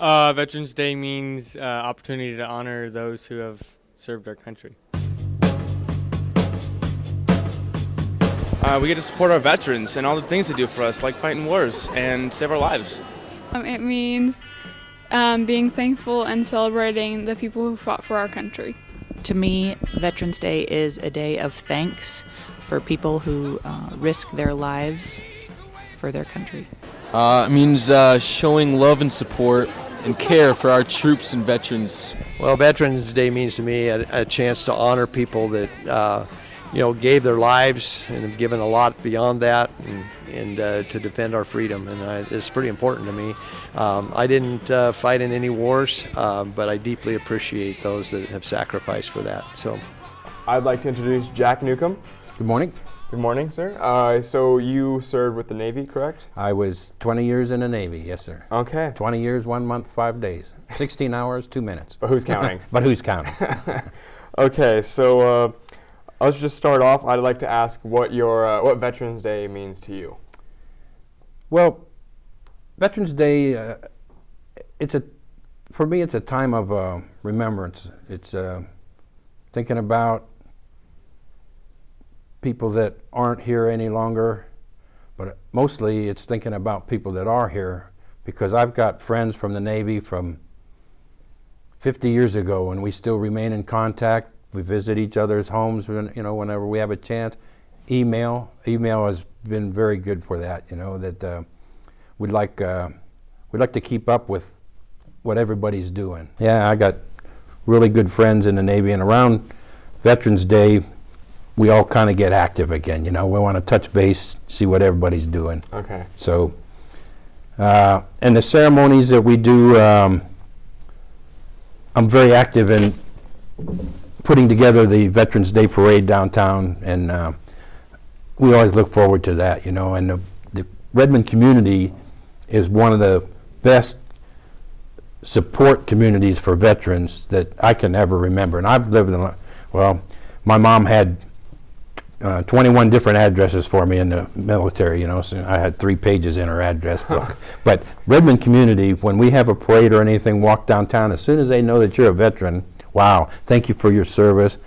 Veterans Day means opportunity to honor those who have served our country. We get to support our veterans and all the things they do for us, like fighting wars and save our lives. It means being thankful and celebrating the people who fought for our country. To me, Veterans Day is a day of thanks for people who risk their lives for their country. It means showing love and support and care for our troops and veterans. Well, Veterans Day means to me a chance to honor people that gave their lives and have given a lot beyond that, and to defend our freedom. And it's pretty important to me. I didn't fight in any wars, but I deeply appreciate those that have sacrificed for that. So, I'd like to introduce Jack Newcomb. Good morning. Good morning, sir. So you served with the Navy, correct? I was 20 years in the Navy, yes, sir. Okay. 20 years, 1 month, 5 days. 16 hours, 2 minutes. But who's counting? But who's counting? Okay, so let's just start off. I'd like to ask what what Veterans Day means to you. Well, Veterans Day, for me, it's a time of remembrance. It's thinking about people that aren't here any longer, but mostly it's thinking about people that are here, because I've got friends from the Navy from 50 years ago, and we still remain in contact. We visit each other's homes, whenever we have a chance. Email has been very good for that. That we'd like to keep up with what everybody's doing. Yeah, I got really good friends in the Navy, and around Veterans Day, we all kind of get active again. We want to touch base, see what everybody's doing. Okay. So, and the ceremonies that we do, I'm very active in putting together the Veterans Day Parade downtown, and we always look forward to that, and the Redmond community is one of the best support communities for veterans that I can ever remember. And I've lived in, my mom had 21 different addresses for me in the military, so I had 3 pages in her address book. But Redmond community, when we have a parade or anything, walk downtown, as soon as they know that you're a veteran, wow, thank you for your service.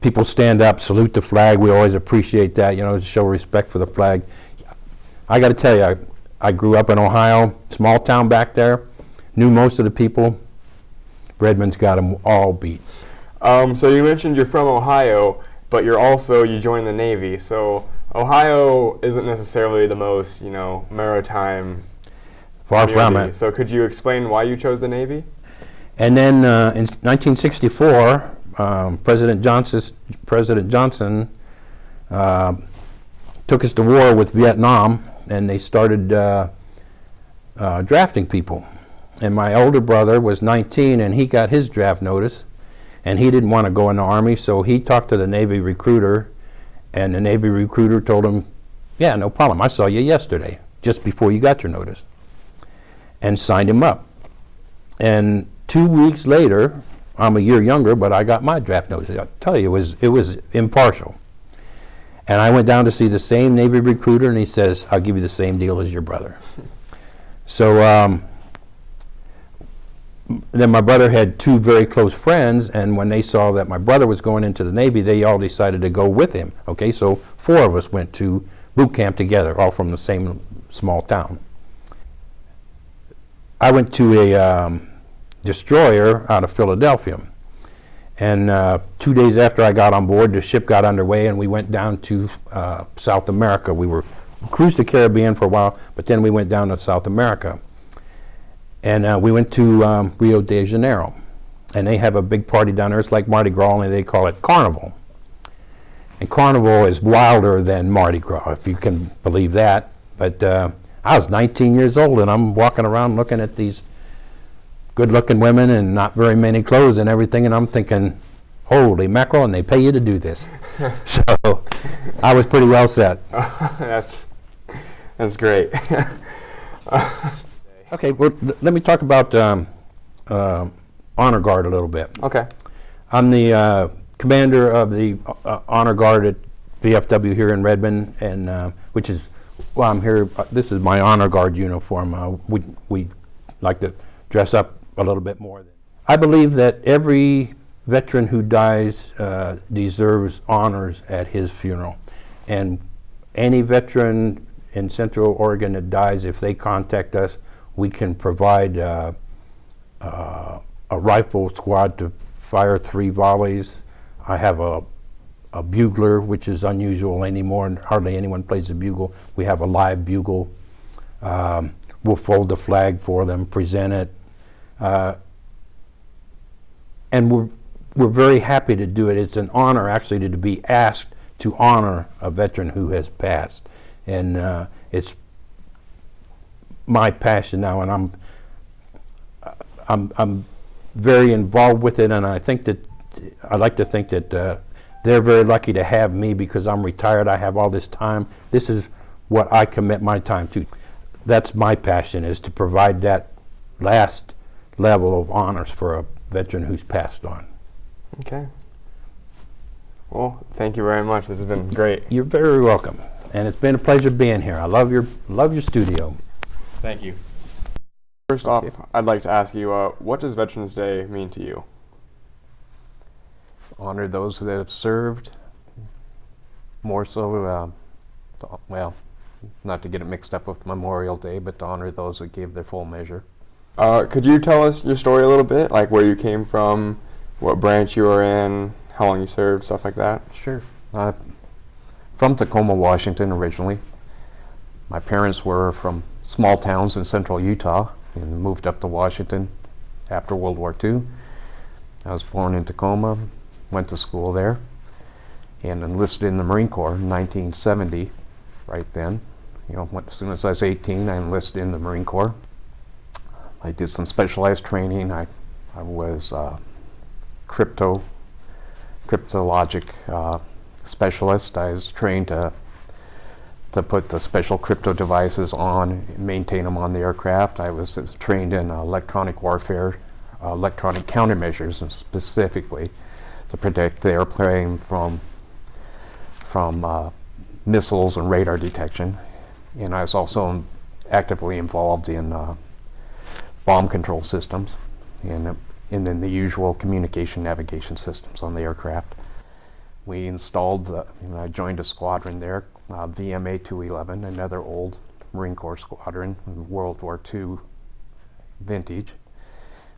People stand up, salute the flag. We always appreciate that, to show respect for the flag. I got to tell you, I grew up in Ohio, small town back there, knew most of the people. Redmond's got them all beat. So you mentioned you're from Ohio, but you joined the Navy. So Ohio isn't necessarily the most, maritime. Far from it. So could you explain why you chose the Navy? And then in 1964, President Johnson took us to war with Vietnam, and they started drafting people. And my older brother was 19, and he got his draft notice, and he didn't want to go in the Army, so he talked to the Navy recruiter, and the Navy recruiter told him, yeah, no problem, I saw you yesterday, just before you got your notice, and signed him up. And 2 weeks later, I'm a year younger, but I got my draft notice. I'll tell you, it was impartial. And I went down to see the same Navy recruiter, and he says, I'll give you the same deal as your brother. So then my brother had 2 very close friends, and when they saw that my brother was going into the Navy, they all decided to go with him. Okay, so 4 of us went to boot camp together, all from the same small town. I went to a destroyer out of Philadelphia, and 2 days after I got on board, the ship got underway, and we went down to South America. We cruised the Caribbean for a while, but then we went down to South America. And we went to Rio de Janeiro, and they have a big party down there. It's like Mardi Gras, only they call it Carnival. And Carnival is wilder than Mardi Gras, if you can believe that. But I was 19 years old, and I'm walking around looking at these good-looking women and not very many clothes and everything, and I'm thinking, holy mackerel, and they pay you to do this. So I was pretty well set. That's great. Okay, well, let me talk about Honor Guard a little bit. Okay. I'm the commander of the Honor Guard at VFW here in Redmond, and I'm here. This is my Honor Guard uniform. We like to dress up a little bit more. I believe that every veteran who dies deserves honors at his funeral. And any veteran in Central Oregon that dies, if they contact us, we can provide a rifle squad to fire 3 volleys. I have a bugler, which is unusual anymore, and hardly anyone plays a bugle. We have a live bugle. We'll fold the flag for them, present it. And we're very happy to do it. It's an honor actually to be asked to honor a veteran who has passed. And it's my passion now, and I'm very involved with it, and I like to think that they're very lucky to have me because I'm retired. I have all this time. This is what I commit my time to. That's my passion, is to provide that last level of honors for a veteran who's passed on. Okay. Well, thank you very much. This has been great. You're very welcome, and it's been a pleasure being here. I love your studio. Thank you. First off, I'd like to ask you, what does Veterans Day mean to you? Honor those that have served. More so, well, not to get it mixed up with Memorial Day, but to honor those that gave their full measure. Could you tell us your story a little bit, like where you came from, what branch you were in, how long you served, stuff like that? Sure. From Tacoma, Washington originally. My parents were from small towns in central Utah and moved up to Washington after World War II. I was born in Tacoma, went to school there, and enlisted in the Marine Corps in 1970, right then. You know, as soon as I was 18, I enlisted in the Marine Corps. I did some specialized training. I was cryptologic specialist. I was trained to put the special crypto devices on and maintain them on the aircraft. I was trained in electronic warfare, electronic countermeasures, and specifically to protect the airplane from missiles and radar detection. And I was also actively involved in bomb control systems and then the usual communication navigation systems on the aircraft. We installed I joined a squadron there, VMA 211, another old Marine Corps squadron, World War II vintage.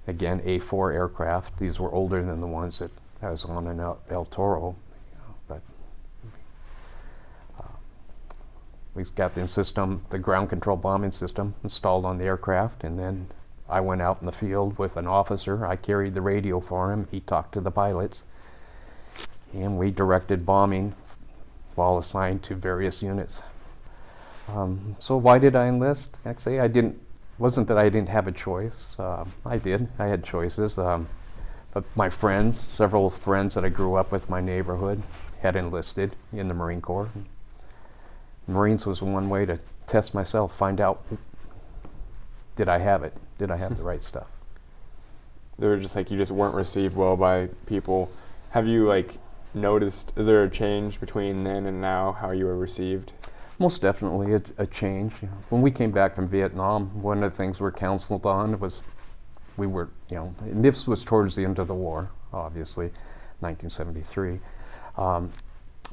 Again, A4 aircraft. These were older than the ones that I was on in El Toro, but we got the ground control bombing system installed on the aircraft, and then I went out in the field with an officer. I carried the radio for him. He talked to the pilots, and we directed bombing while assigned to various units. So why did I enlist? Actually, wasn't that I didn't have a choice. I did. I had choices. But my friends, several friends that I grew up with in my neighborhood, had enlisted in the Marine Corps. Marines was one way to test myself, find out, did I have it? Did I have the right stuff? They were just like, you just weren't received well by people. Have you noticed, is there a change between then and now, how you were received? Most definitely a change. When we came back from Vietnam, one of the things we're counseled on was and this was towards the end of the war, obviously, 1973.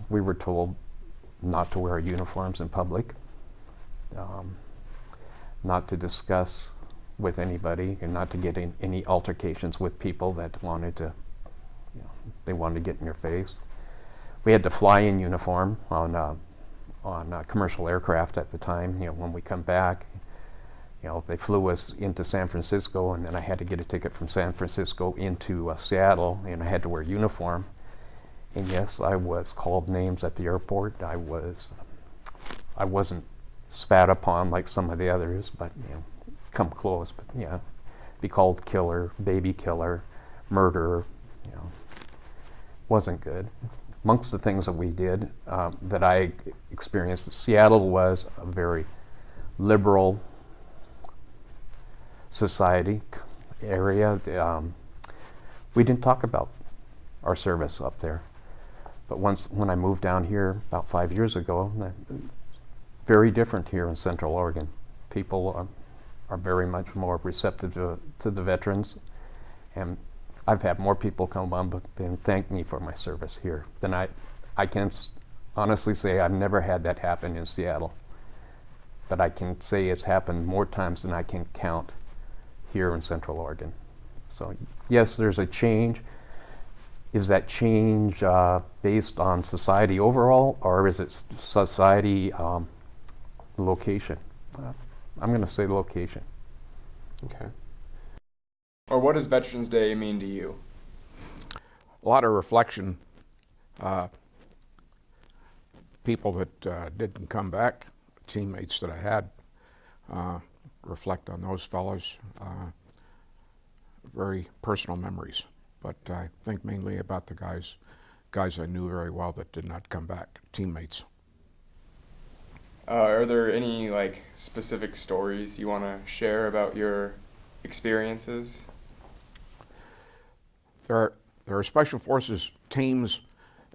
We were told not to wear uniforms in public, not to discuss with anybody, and not to get in any altercations with people that wanted to get in your face. We had to fly in uniform on commercial aircraft at the time. When we come back, they flew us into San Francisco, and then I had to get a ticket from San Francisco into Seattle, and I had to wear uniform. And yes, I was called names at the airport. I wasn't spat upon like some of the others, but come close. But yeah, be called killer, baby killer, murderer. Wasn't good. Amongst the things that we did, that I experienced, Seattle was a very liberal society area. We didn't talk about our service up there. But when I moved down here about 5 years ago, very different here in Central Oregon. People are very much more receptive to the veterans. And I've had more people come up and thank me for my service here than I can honestly say I've never had that happen in Seattle. But I can say it's happened more times than I can count here in Central Oregon. So yes, there's a change. Is that change based on society overall, or is it society location? I'm going to say location. Okay. Or what does Veterans Day mean to you? A lot of reflection. People that didn't come back, teammates that I had, reflect on those fellows. Very personal memories, but I think mainly about the guys I knew very well that did not come back, teammates. Are there any like specific stories you want to share about your experiences? There are Special Forces teams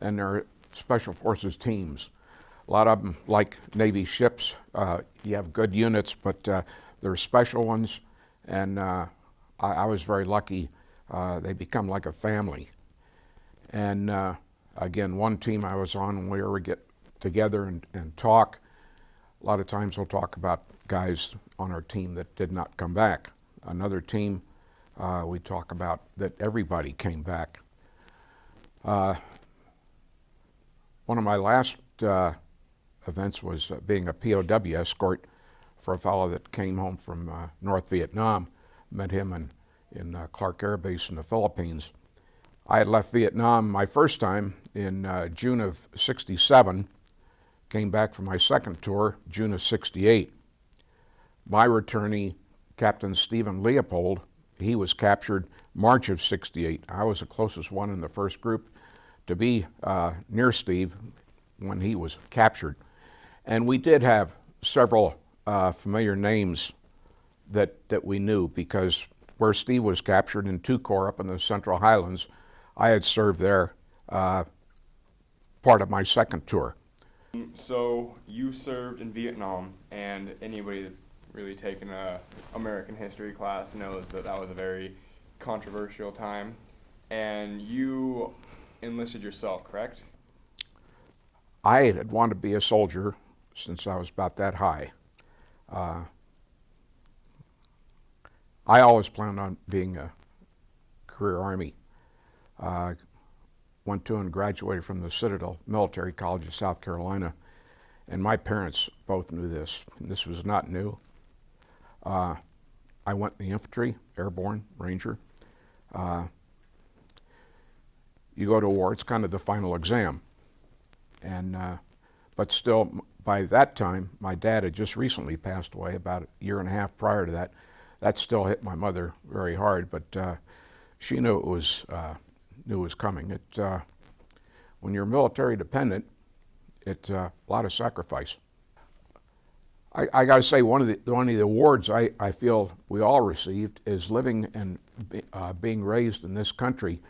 and there are Special Forces teams. A lot of them, like Navy ships, you have good units, but there are special ones, and I was very lucky. They become like a family. And again, one team I was on, we ever get together and talk, a lot of times we'll talk about guys on our team that did not come back. Another team, we talk about that everybody came back. One of my last events was being a POW escort for a fellow that came home from North Vietnam. Met him in Clark Air Base in the Philippines. I had left Vietnam my first time in June of '67, came back for my second tour, June of '68. My returnee, Captain Stephen Leopold, he was captured March of '68. I was the closest one in the first group to be near Steve when he was captured. And we did have several familiar names that we knew, because where Steve was captured in 2 Corps up in the Central Highlands, I had served there part of my second tour. So you served in Vietnam, and anybody that's really taken a American history class knows that that was a very controversial time. And you enlisted yourself, correct? I had wanted to be a soldier since I was about that high. I always planned on being a career Army. Went to and graduated from the Citadel Military College of South Carolina, and my parents both knew this. This was not new. I went in the infantry, airborne, ranger. You go to war, it's kind of the final exam. And, but still, by that time, my dad had just recently passed away, about a year and a half prior to that. That still hit my mother very hard, but she knew it was coming. When you're military dependent, it's a lot of sacrifice. I got to say, one of the awards I feel we all received is living and being raised in this country.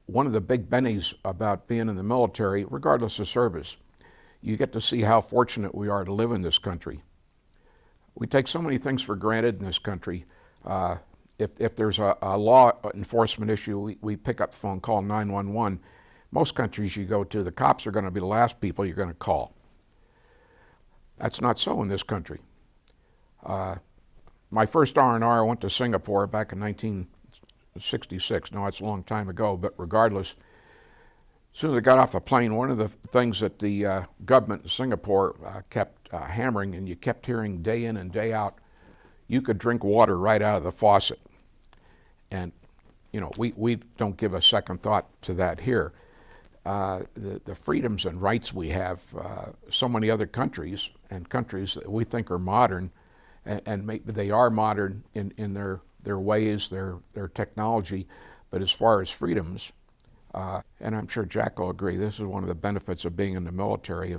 One of the big bennies about being in the military, regardless of service, you get to see how fortunate we are to live in this country. We take so many things for granted in this country. If there's a law enforcement issue, we pick up the phone, call 911. Most countries you go to, the cops are going to be the last people you're going to call. That's not so in this country. My first R&R, I went to Singapore back in 1966. Now, it's a long time ago, but regardless, as soon as I got off the plane, one of the things that the government in Singapore kept hammering, and you kept hearing day in and day out, you could drink water right out of the faucet. And, you know, we don't give a second thought to that here. The freedoms and rights we have, so many other countries, and countries that we think are modern, and they are modern in their ways, their technology, but as far as freedoms, and I'm sure Jack will agree, this is one of the benefits of being in the military,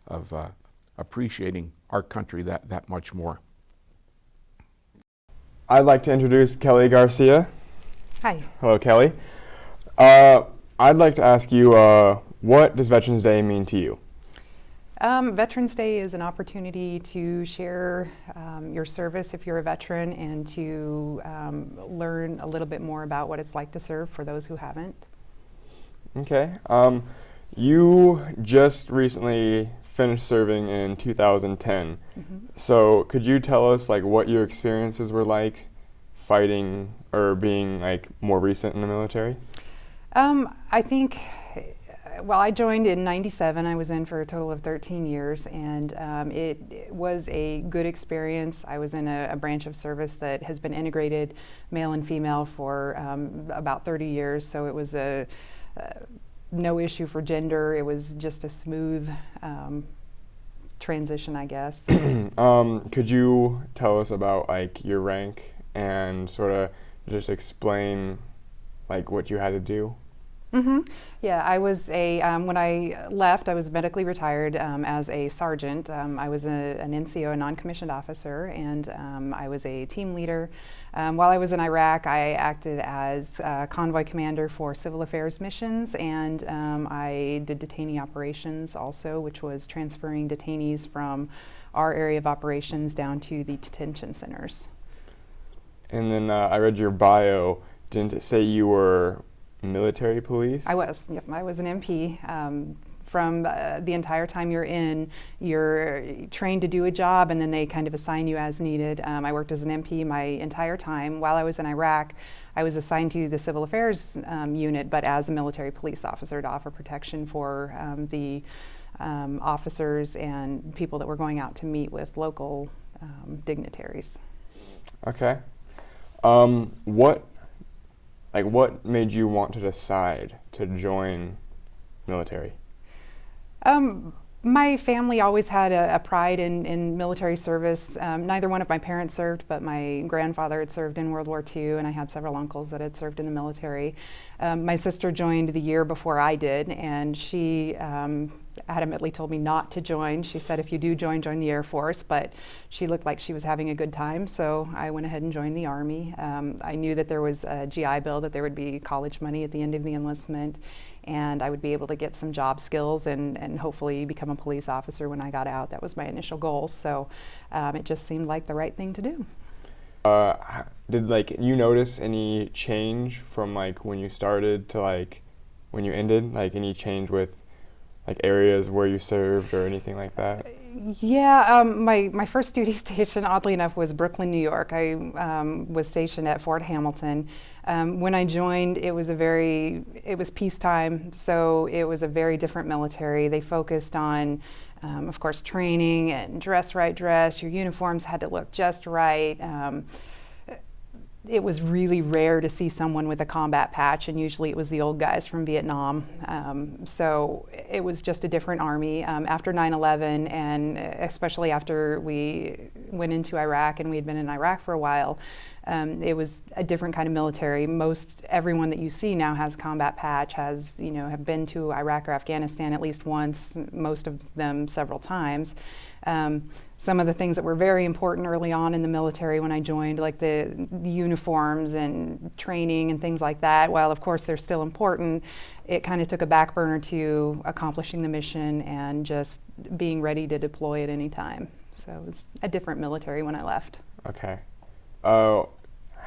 of appreciating our country that much more. I'd like to introduce Kelly Garcia. Hi. Hello, Kelly. I'd like to ask you, what does Veterans Day mean to you? Veterans Day is an opportunity to share your service if you're a veteran and to learn a little bit more about what it's like to serve for those who haven't. Okay. You just recently finished serving in 2010. So could you tell us like what your experiences were like fighting or being like more recent in the military? I think, well, I joined in '97. I was in for a total of 13 years, and it was a good experience. I was in a branch of service that has been integrated male and female for about 30 years, so it was no issue for gender. It was just a smooth transition, I guess. Could you tell us about like your rank and sort of just explain like what you had to do? Yeah, I was when I left, I was medically retired as a sergeant. I was an NCO, a non-commissioned officer, and I was a team leader. While I was in Iraq, I acted as convoy commander for civil affairs missions, and I did detainee operations also, which was transferring detainees from our area of operations down to the detention centers. And then I read your bio. Didn't it say you were military police? I was. Yep, I was an MP. From the entire time you're trained to do a job, and then they kind of assign you as needed. I worked as an MP my entire time. While I was in Iraq, I was assigned to the civil affairs unit, but as a military police officer to offer protection for the officers and people that were going out to meet with local dignitaries. Okay. What made you want to decide to join military? My family always had a pride in military service. Neither one of my parents served, but my grandfather had served in World War II, and I had several uncles that had served in the military. My sister joined the year before I did, and she adamantly told me not to join. She said, if you do join the Air Force, but she looked like she was having a good time, so I went ahead and joined the Army. I knew that there was a GI Bill, that there would be college money at the end of the enlistment, and I would be able to get some job skills and hopefully become a police officer when I got out. That was my initial goal, so it just seemed like the right thing to do. Did you notice any change from when you started to when you ended? Any change with areas where you served or anything like that? Yeah, my first duty station, oddly enough, was Brooklyn, New York. I was stationed at Fort Hamilton. When I joined, it was peacetime, so it was a very different military. They focused on, of course, training and dress right dress. Your uniforms had to look just right. It was really rare to see someone with a combat patch, and usually it was the old guys from Vietnam. So it was just a different Army. After 9/11, and especially after we went into Iraq, and we had been in Iraq for a while, it was a different kind of military. Most everyone that you see now has a combat patch, have been to Iraq or Afghanistan at least once, most of them several times. Some of the things that were very important early on in the military when I joined, like the uniforms and training and things like that, while of course they're still important, it kind of took a back burner to accomplishing the mission and just being ready to deploy at any time. So it was a different military when I left. Okay.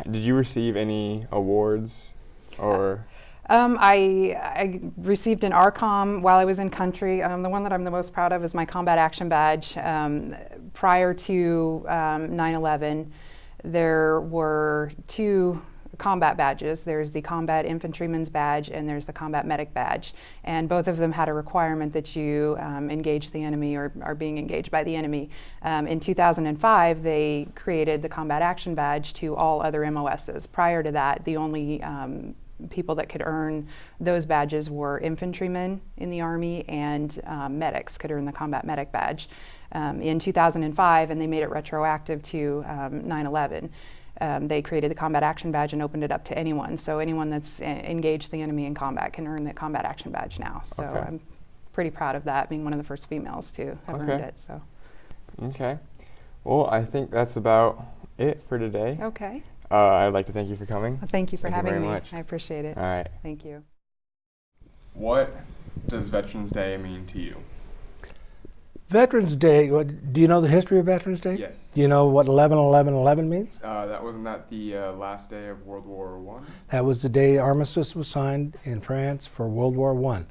Did you receive any awards or? I received an ARCOM while I was in country. The one that I'm the most proud of is my Combat Action Badge. Prior to 9/11, there were two combat badges. There's the Combat Infantryman's Badge and there's the Combat Medic Badge. And both of them had a requirement that you engage the enemy or are being engaged by the enemy. In 2005, they created the Combat Action Badge to all other MOSs. Prior to that, the only people that could earn those badges were infantrymen in the Army, and medics could earn the Combat Medic Badge. In 2005, and they made it retroactive to 9/11, they created the Combat Action Badge and opened it up to anyone. So anyone that's engaged the enemy in combat can earn the Combat Action Badge now. So okay. I'm pretty proud of that, being one of the first females to have earned it. So. Okay. Well, I think that's about it for today. Okay. I'd like to thank you for coming. Well, thank you for having me. Very much. I appreciate it. All right. Thank you. What does Veterans Day mean to you? Veterans Day, do you know the history of Veterans Day? Yes. Do you know what 11/11/11 means? Wasn't that the last day of World War I? That was the day armistice was signed in France for World War I.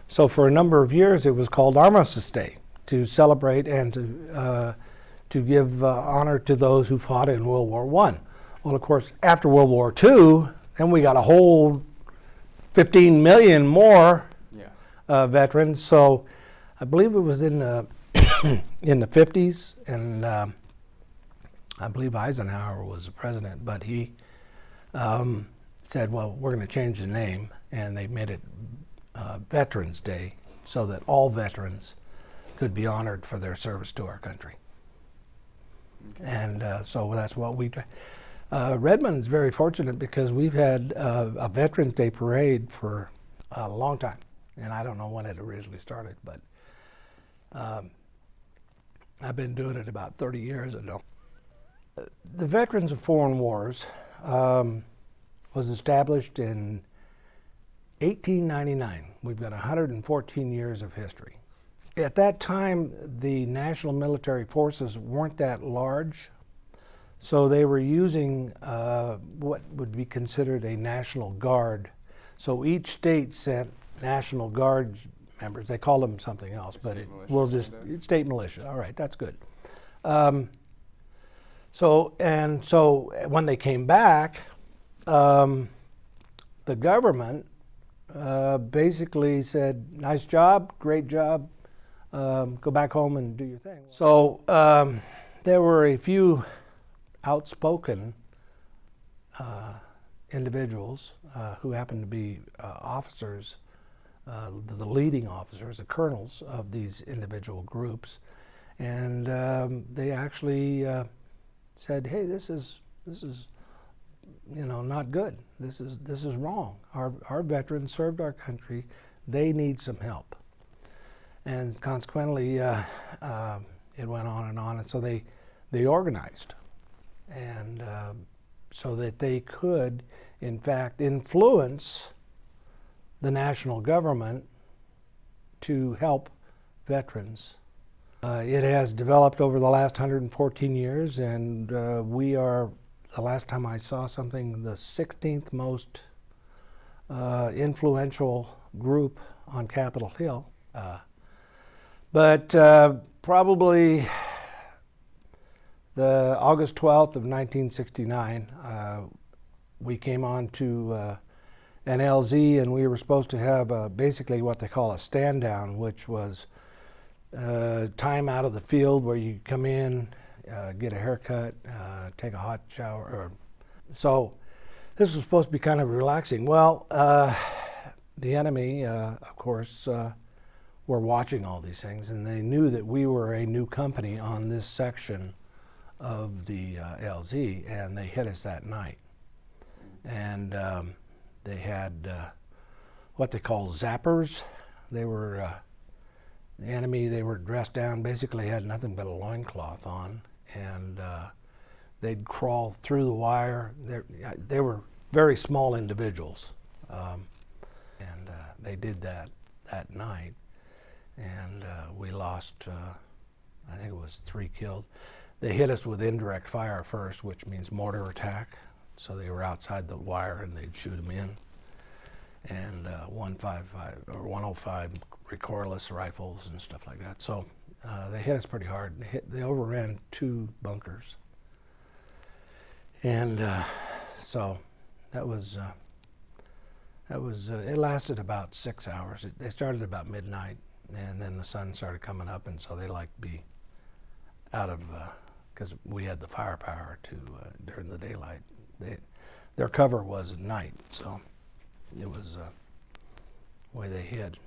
So for a number of years it was called Armistice Day, to celebrate and to give honor to those who fought in World War I. Well, of course, after World War II, then we got a whole 15 million more veterans. So I believe it was in the in the 50s, and I believe Eisenhower was the president, but he said, well, we're going to change the name, and they made it Veterans Day so that all veterans could be honored for their service to our country. Okay. And so that's what we do. Redmond's very fortunate because we've had a Veterans Day parade for a long time, and I don't know when it originally started, but I've been doing it about 30 years ago. The Veterans of Foreign Wars was established in 1899. We've got 114 years of history. At that time, the national military forces weren't that large, so they were using what would be considered a National Guard. So each state sent National Guard members. They called them something else, but we'll just state militia. All right, that's good. So when they came back, the government basically said, nice job, great job, go back home and do your thing. So there were a few outspoken individuals who happened to be officers, the leading officers, the colonels of these individual groups, and they actually said, hey, this is not good. This is wrong. Our veterans served our country. They need some help. And consequently, it went on, and so they organized, and so that they could, in fact, influence the national government to help veterans. It has developed over the last 114 years, and we are, the last time I saw something, the 16th most influential group on Capitol Hill. But probably the August 12th of 1969, we came on to an LZ, and we were supposed to have basically what they call a stand down, which was time out of the field where you come in, get a haircut, take a hot shower. So this was supposed to be kind of relaxing. Well, the enemy, of course, were watching all these things, and they knew that we were a new company on this section of the LZ, and they hit us that night. And they had what they call zappers. They were the enemy. They were dressed down, basically had nothing but a loincloth on, and they'd crawl through the wire. They were very small individuals, and they did that night. And we lost, I think it was 3 killed. They hit us with indirect fire first, which means mortar attack. So they were outside the wire and they'd shoot them in. And 155 or 105 recoilless rifles and stuff like that. So they hit us pretty hard. They overran 2 bunkers. And so that was it lasted about 6 hours. They started about midnight, and then the sun started coming up, and so they liked to be out of, because we had the firepower to during the daylight. Their cover was at night, so it was the way they hid.